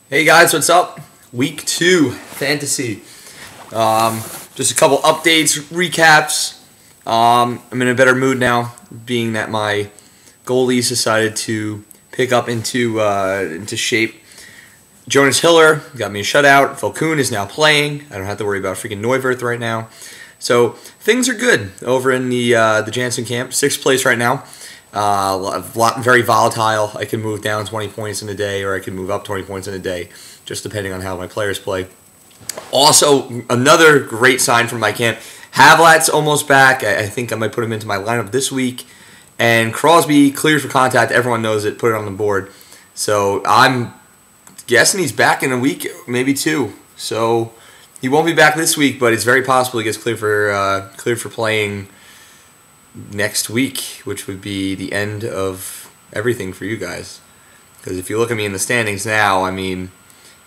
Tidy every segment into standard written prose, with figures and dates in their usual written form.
Hey guys, what's up? Week 2 fantasy. Just a couple updates, recaps. I'm in a better mood now, being that my goalies decided to pick up into shape. Jonas Hiller got me a shutout. Falcon is now playing. I don't have to worry about freaking Neuwirth right now. So things are good over in the Jansen camp. 6th place right now. Very volatile. I can move down 20 points in a day, or I can move up 20 points in a day, just depending on how my players play. Also, another great sign from my camp. Havlat's almost back. I think I might put him into my lineup this week. And Crosby cleared for contact. Everyone knows it. Put it on the board. So I'm guessing he's back in a week, maybe 2. So he won't be back this week, but it's very possible he gets cleared for playing next week, which would be the end of everything for you guys. Because if you look at me in the standings now, I mean,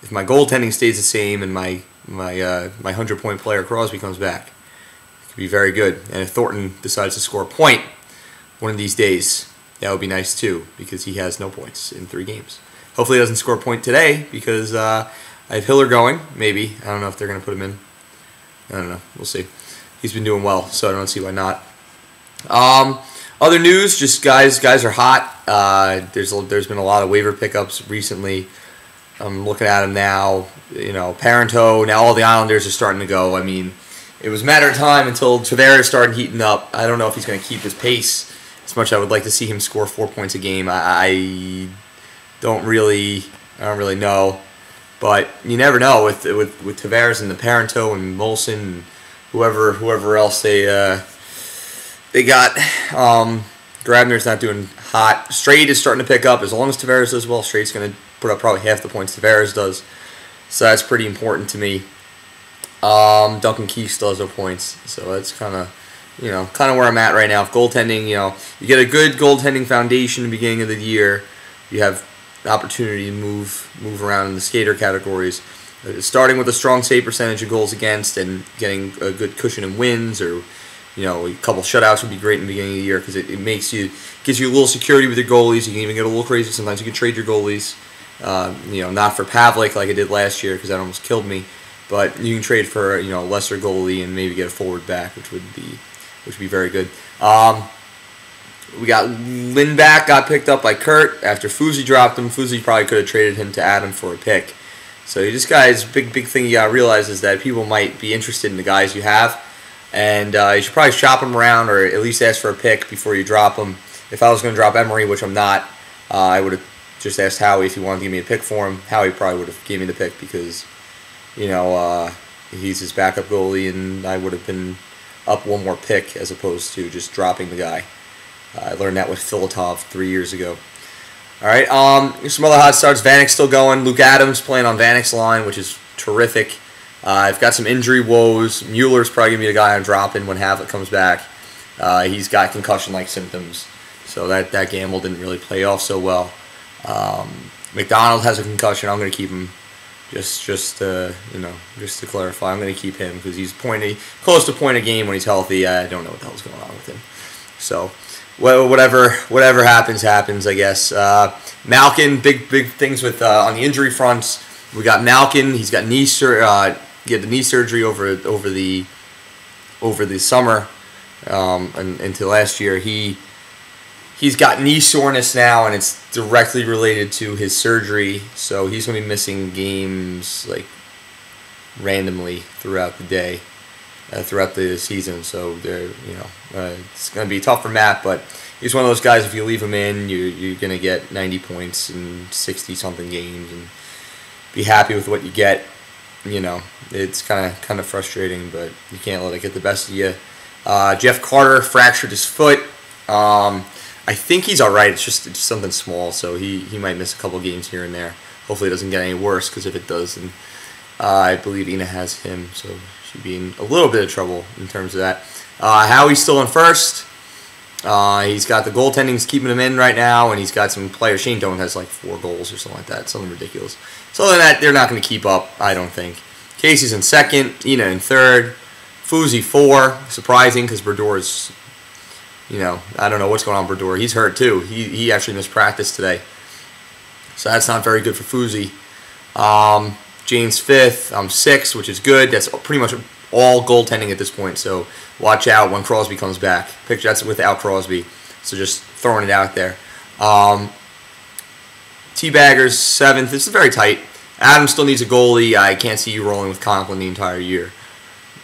if my goaltending stays the same and my 100-point player Crosby comes back, it could be very good. And if Thornton decides to score a point one of these days, that would be nice too, because he has no points in 3 games. Hopefully he doesn't score a point today, because I have Hiller going, maybe. I don't know if they're going to put him in. I don't know. We'll see. He's been doing well, so I don't see why not. Other news, just guys are hot. There's been a lot of waiver pickups recently. I'm looking at them now. You know, Parento. Now all the Islanders are starting to go. I mean, it was a matter of time until Tavares started heating up. I don't know if he's going to keep his pace as much as I would like to see him score 4 points a game. I don't really know, but you never know with Tavares and the Parento and Molson and whoever else they got. Grabner's not doing hot. Straight is starting to pick up. As long as Tavares does well, Straight's going to put up probably half the points Tavares does. So that's pretty important to me. Duncan Keith still has no points. So that's kind of where I'm at right now. If goaltending, you get a good goaltending foundation in the beginning of the year, you have the opportunity to move around in the skater categories. Starting with a strong save percentage of goals against and getting a good cushion in wins, or a couple shutouts would be great in the beginning of the year, because it gives you a little security with your goalies. You can even get a little crazy. Sometimes you can trade your goalies. Not for Pavlik like I did last year, because that almost killed me. But you can trade for a lesser goalie and maybe get a forward back, which would be very good. We got Lindback got picked up by Kurt after Fuzi dropped him. Fuzi probably could have traded him to Adam for a pick. So this guy's big thing you gotta realize is that people might be interested in the guys you have. And you should probably shop them around, or at least ask for a pick before you drop them. If I was going to drop Emery, which I'm not, I would have just asked Howie if he wanted to give me a pick for him. Howie probably would have gave me the pick, because, he's his backup goalie, and I would have been up one more pick as opposed to just dropping the guy. I learned that with Filatov 3 years ago. All right, some other hot starts. Vanek's still going. Luke Adams playing on Vanek's line, which is terrific. I've got some injury woes. Mueller's probably going to be the guy I'm dropping when Havlat comes back. He's got concussion-like symptoms, so that gamble didn't really play off so well. McDonald has a concussion. I'm going to keep him, just to clarify. I'm going to keep him because he's close to point a game when he's healthy. I don't know what the hell's going on with him. So, well, whatever happens, I guess. Malkin, big things with on the injury fronts. We got Malkin. He's got he had the knee surgery over the summer and into last year. He's got knee soreness now, and it's directly related to his surgery. So he's going to be missing games like randomly throughout the day, throughout the season. So it's going to be tough for Matt, but he's one of those guys. If you leave him in, you're going to get 90 points in 60-something games and be happy with what you get. It's kind of frustrating, but you can't let it get the best of you. Jeff Carter fractured his foot. I think he's all right. It's just something small, so he might miss a couple games here and there. Hopefully it doesn't get any worse, because if it does, then I believe Ina has him, so she'd be in a little bit of trouble in terms of that. Howie's still in first. He's got the goaltending's keeping him in right now, and he's got some players. Shane Doan has like 4 goals or something like that. Something ridiculous. So other than that, they're not going to keep up, I don't think. Casey's in second. Ina in third. Fuzi 4. Surprising, because Brodeur I don't know what's going on with Brodeur. He's hurt too. He actually missed practice today. So that's not very good for Fuzi. James 5th. I'm 6th, which is good. That's pretty much all goaltending at this point. So watch out when Crosby comes back. Picture that's without Crosby. So just throwing it out there. Teabaggers 7th. This is very tight. Adams still needs a goalie. I can't see you rolling with Conklin the entire year.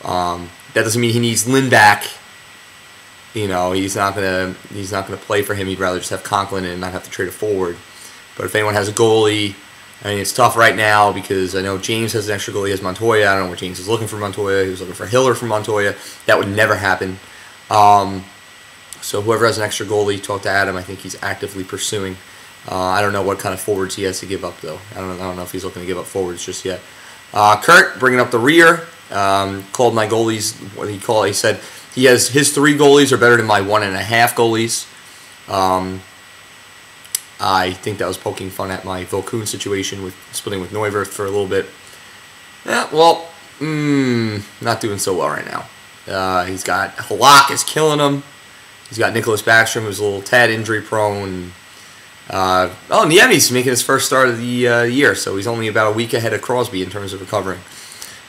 That doesn't mean he needs Lynn back. You know, he's not gonna play for him. He'd rather just have Conklin and not have to trade a forward. But if anyone has a goalie, I mean, it's tough right now because I know James has an extra goalie. He has Montoya. I don't know what James is looking for Montoya. He was looking for Hiller from Montoya. That would never happen. So whoever has an extra goalie, talk to Adam. I think he's actively pursuing. I don't know what kind of forwards he has to give up, though. I don't know if he's looking to give up forwards just yet. Kurt, bringing up the rear, called my goalies. What did he call it? He said he has his 3 goalies are better than my 1.5 goalies. I think that was poking fun at my Vokoun situation with splitting with Neuwirth for a little bit. Yeah, well, not doing so well right now. He's got Halak is killing him. He's got Nicholas Backstrom, who's a little tad injury prone. Niemi's making his first start of the year, so he's only about a week ahead of Crosby in terms of recovering.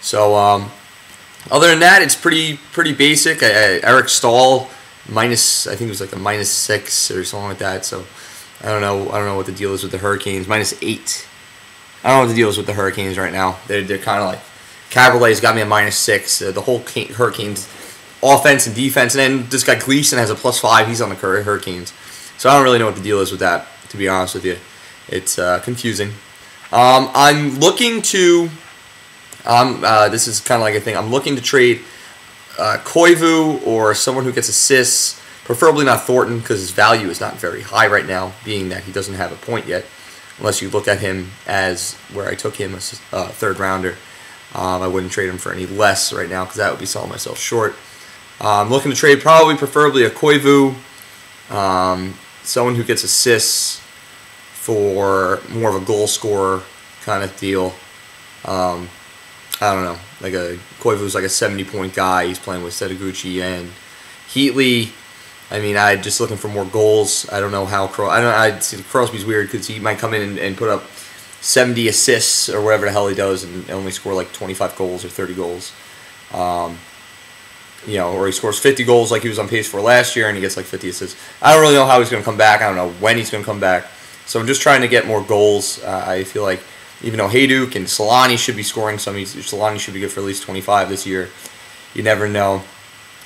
So other than that, it's pretty basic. Eric Stahl minus, I think it was like a -6 or something like that. So I don't know what the deal is with the Hurricanes. -8. I don't know what the deal is with the Hurricanes right now. They're kind of like Cabriolet's got me a -6. The whole Hurricanes offense and defense, and then this guy Gleason has a +5. He's on the Hurricanes. So I don't really know what the deal is with that, to be honest with you. It's confusing. I'm looking to, this is kind of like a thing, I'm looking to trade Koivu or someone who gets assists, preferably not Thornton because his value is not very high right now, being that he doesn't have a point yet, unless you look at him as where I took him as a 3rd rounder. I wouldn't trade him for any less right now because that would be selling myself short. I'm looking to trade preferably a Koivu, someone who gets assists for more of a goal scorer kind of deal. I don't know, like a Koivu's like a 70-point guy. He's playing with Setaguchi and Heatley. I mean, I'm just looking for more goals. I don't know how I'd see Crosby's weird because he might come in and put up 70 assists or whatever the hell he does and only score like 25 goals or 30 goals. You know, or he scores 50 goals like he was on pace for last year and he gets like 50 assists. I don't really know how he's going to come back. I don't know when he's going to come back. So I'm just trying to get more goals. I feel like even though Hayduk and Solani should be scoring some, Solani should be good for at least 25 this year. You never know.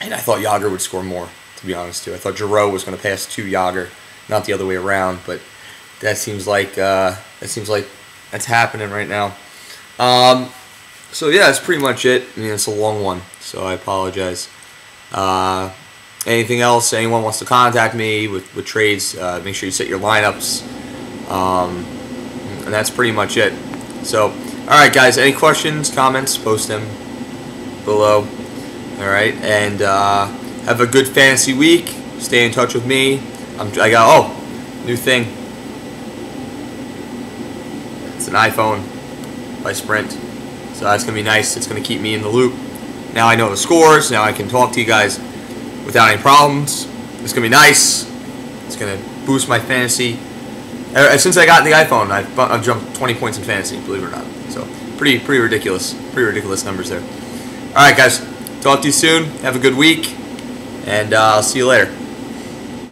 And I thought Jágr would score more, to be honest, too. I thought Giroux was going to pass to Jágr, not the other way around. But that seems like that's happening right now. So yeah, that's pretty much it. I mean, it's a long one, so I apologize. Anything else? Anyone wants to contact me with trades? Make sure you set your lineups. And that's pretty much it. So, all right, guys. Any questions, comments? Post them below. All right, and have a good fantasy week. Stay in touch with me. New thing. It's an iPhone by Sprint. So that's going to be nice. It's going to keep me in the loop. Now I know the scores. Now I can talk to you guys without any problems. It's going to be nice. It's going to boost my fantasy. Since I got the iPhone, I've jumped 20 points in fantasy, believe it or not. So pretty ridiculous. Pretty ridiculous numbers there. All right, guys. Talk to you soon. Have a good week. And I'll see you later.